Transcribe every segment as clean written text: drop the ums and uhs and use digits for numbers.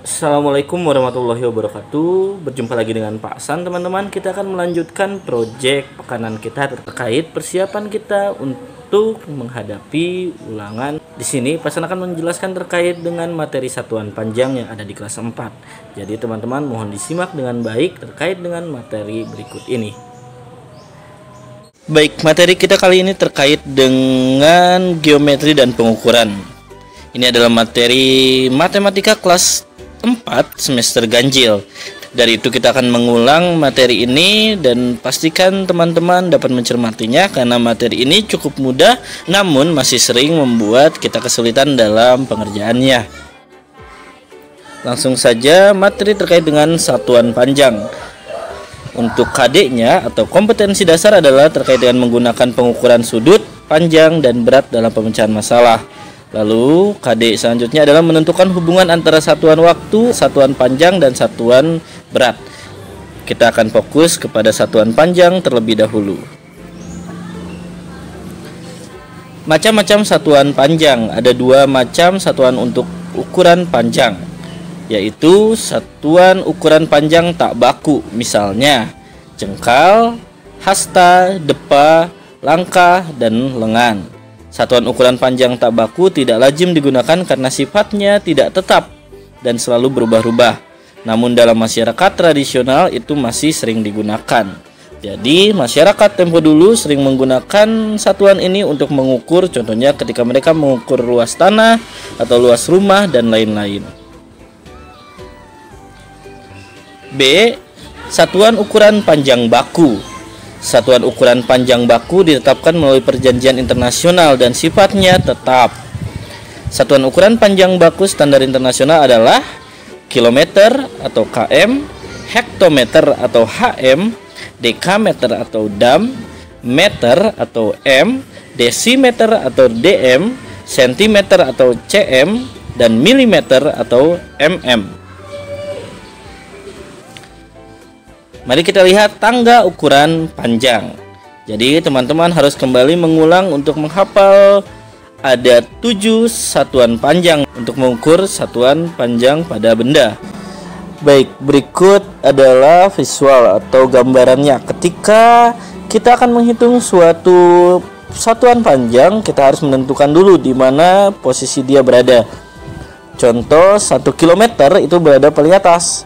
Assalamualaikum warahmatullahi wabarakatuh. Berjumpa lagi dengan Pak San, teman-teman. Kita akan melanjutkan proyek pekanan kita terkait persiapan kita untuk menghadapi ulangan. Di sini Pak San akan menjelaskan terkait dengan materi satuan panjang yang ada di kelas 4. Jadi teman-teman mohon disimak dengan baik terkait dengan materi berikut ini. Baik, materi kita kali ini terkait dengan geometri dan pengukuran. Ini adalah materi matematika kelas 4 semester ganjil. Dari itu kita akan mengulang materi ini dan pastikan teman-teman dapat mencermatinya karena materi ini cukup mudah namun masih sering membuat kita kesulitan dalam pengerjaannya. Langsung saja materi terkait dengan satuan panjang. Untuk KD-nya atau kompetensi dasar adalah terkait dengan menggunakan pengukuran sudut, panjang, dan berat dalam pemecahan masalah. Lalu KD selanjutnya adalah menentukan hubungan antara satuan waktu, satuan panjang, dan satuan berat. Kita akan fokus kepada satuan panjang terlebih dahulu. Macam-macam satuan panjang. Ada dua macam satuan untuk ukuran panjang, yaitu satuan ukuran panjang tak baku, misalnya jengkal, hasta, depa, langkah, dan lengan. Satuan ukuran panjang tak baku tidak lazim digunakan karena sifatnya tidak tetap dan selalu berubah-ubah. Namun dalam masyarakat tradisional itu masih sering digunakan. Jadi masyarakat tempo dulu sering menggunakan satuan ini untuk mengukur, contohnya ketika mereka mengukur luas tanah atau luas rumah dan lain-lain. B. Satuan ukuran panjang baku. Satuan ukuran panjang baku ditetapkan melalui perjanjian internasional dan sifatnya tetap. Satuan ukuran panjang baku standar internasional adalah kilometer atau km, hektometer atau hm, dekameter atau dam, meter atau m, desimeter atau dm, sentimeter atau cm, dan milimeter atau mm. Mari kita lihat tangga ukuran panjang. Jadi teman-teman harus kembali mengulang untuk menghafal ada 7 satuan panjang untuk mengukur satuan panjang pada benda. Baik, berikut adalah visual atau gambarannya. Ketika kita akan menghitung suatu satuan panjang, kita harus menentukan dulu di mana posisi dia berada. Contoh 1 km itu berada paling atas.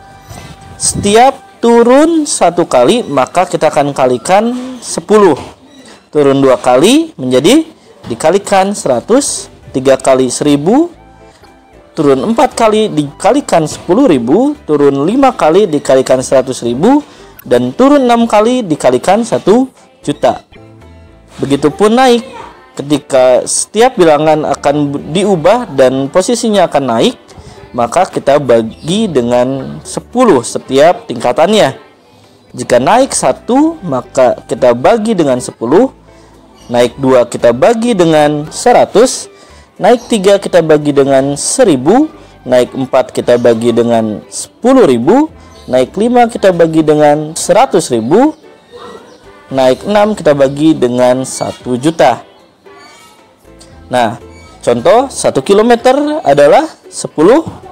Setiap turun 1 kali maka kita akan kalikan 10. Turun 2 kali menjadi dikalikan 100. 3 kali 1000. Turun 4 kali dikalikan 10.000. Turun 5 kali dikalikan 100.000. Dan turun 6 kali dikalikan 1 juta. Begitupun naik. Ketika setiap bilangan akan diubah dan posisinya akan naik, maka kita bagi dengan 10 setiap tingkatannya. Jika naik 1 maka kita bagi dengan 10. Naik 2 kita bagi dengan 100. Naik 3 kita bagi dengan 1000. Naik 4 kita bagi dengan 10.000. Naik 5 kita bagi dengan 100.000. Naik 6 kita bagi dengan 1 juta. Nah, contoh 1 km adalah 10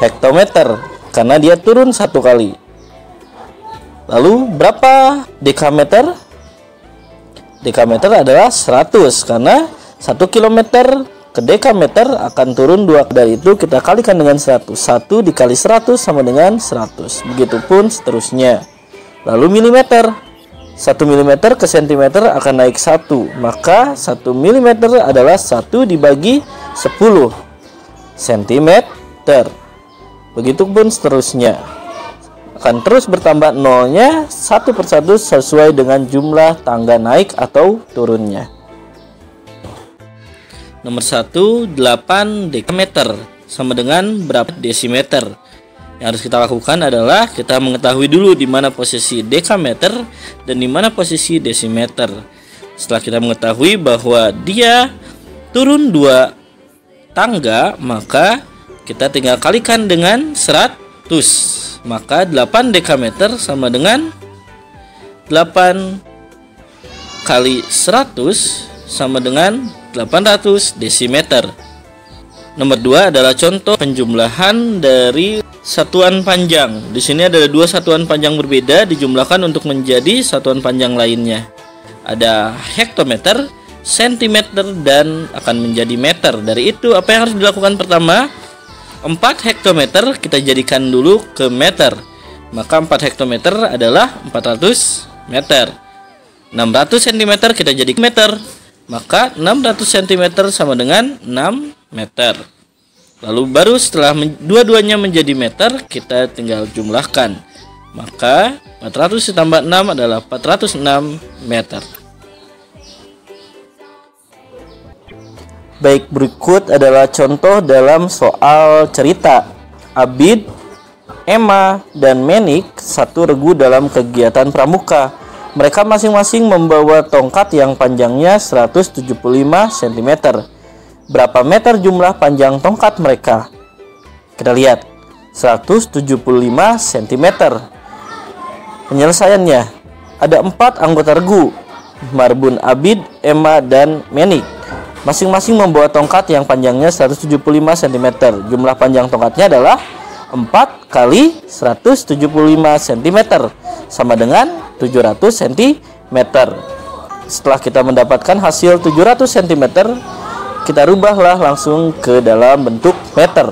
hektometer karena dia turun 1 kali. Lalu berapa dekameter? Dekameter adalah 100 karena 1 km ke dekameter akan turun 2. Dari itu kita kalikan dengan 100. 1 dikali 100 sama dengan 100. Begitupun seterusnya. Lalu milimeter. 1 mm ke sentimeter akan naik 1. Maka 1 mm adalah 1 dibagi 10 cm. Begitupun seterusnya. Akan terus bertambah nolnya satu persatu sesuai dengan jumlah tangga naik atau turunnya. Nomor 1, 8 dekameter sama dengan berapa desimeter? Yang harus kita lakukan adalah kita mengetahui dulu di mana posisi dekameter dan di mana posisi desimeter. Setelah kita mengetahui bahwa dia turun 2 tangga, maka kita tinggal kalikan dengan 100. Maka 8 dekameter sama dengan 8 kali 100 sama dengan 800 desimeter. Nomor 2 adalah contoh penjumlahan dari satuan panjang. Di sini ada dua satuan panjang berbeda dijumlahkan untuk menjadi satuan panjang lainnya. Ada hektometer, sentimeter, dan akan menjadi meter. Dari itu apa yang harus dilakukan pertama? 4 hektometer kita jadikan dulu ke meter. Maka 4 hektometer adalah 400 meter. 600 cm kita jadi meter. Maka 600 cm sama dengan 6 meter. Lalu baru setelah dua-duanya menjadi meter, kita tinggal jumlahkan. Maka 400 ditambah 6 adalah 406 meter. Baik, berikut adalah contoh dalam soal cerita. Abid, Emma, dan Menik satu regu dalam kegiatan pramuka. Mereka masing-masing membawa tongkat yang panjangnya 175 cm. Berapa meter jumlah panjang tongkat mereka? Kita lihat, 175 cm. Penyelesaiannya, ada 4 anggota regu, Marbun, Abid, Emma, dan Menik. Masing-masing membawa tongkat yang panjangnya 175 cm. Jumlah panjang tongkatnya adalah 4 kali 175 cm, sama dengan 700 cm. Setelah kita mendapatkan hasil 700 cm, kita rubahlah langsung ke dalam bentuk meter.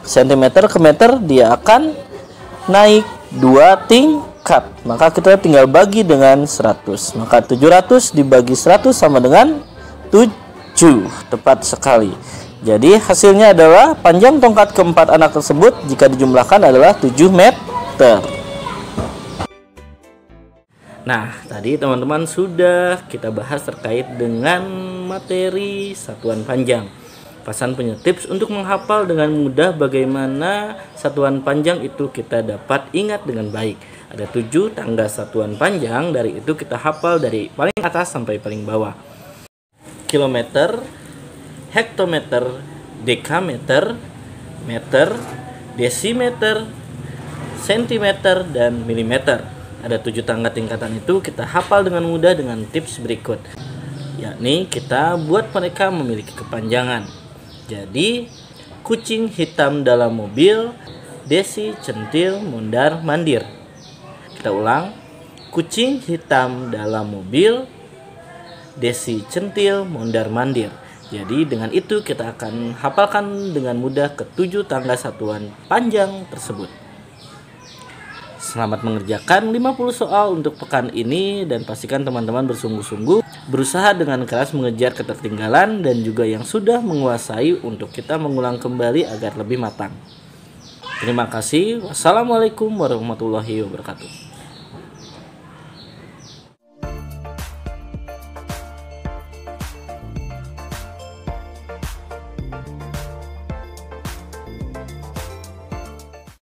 Centimeter ke meter dia akan naik 2 tingkat. Maka kita tinggal bagi dengan 100. Maka 700 dibagi 100 sama dengan 7. Tepat sekali. Jadi hasilnya adalah panjang tongkat keempat anak tersebut jika dijumlahkan adalah 7 meter. Nah, tadi teman-teman sudah kita bahas terkait dengan materi satuan panjang. Pasan punya tips untuk menghafal dengan mudah bagaimana satuan panjang itu kita dapat ingat dengan baik. Ada 7 tangga satuan panjang, dari itu kita hafal dari paling atas sampai paling bawah. Kilometer, hektometer, dekameter, meter, desimeter, sentimeter, dan milimeter. Ada 7 tangga tingkatan itu kita hafal dengan mudah dengan tips berikut. Yakni kita buat mereka memiliki kepanjangan. Jadi, kucing hitam dalam mobil, Desi centil mondar mandir. Kita ulang, kucing hitam dalam mobil, Desi centil mondar mandir. Jadi dengan itu kita akan hafalkan dengan mudah ke-7 tangga satuan panjang tersebut. Selamat mengerjakan 50 soal untuk pekan ini, dan pastikan teman-teman bersungguh-sungguh berusaha dengan keras mengejar ketertinggalan dan juga yang sudah menguasai untuk kita mengulang kembali agar lebih matang. Terima kasih. Wassalamualaikum warahmatullahi wabarakatuh.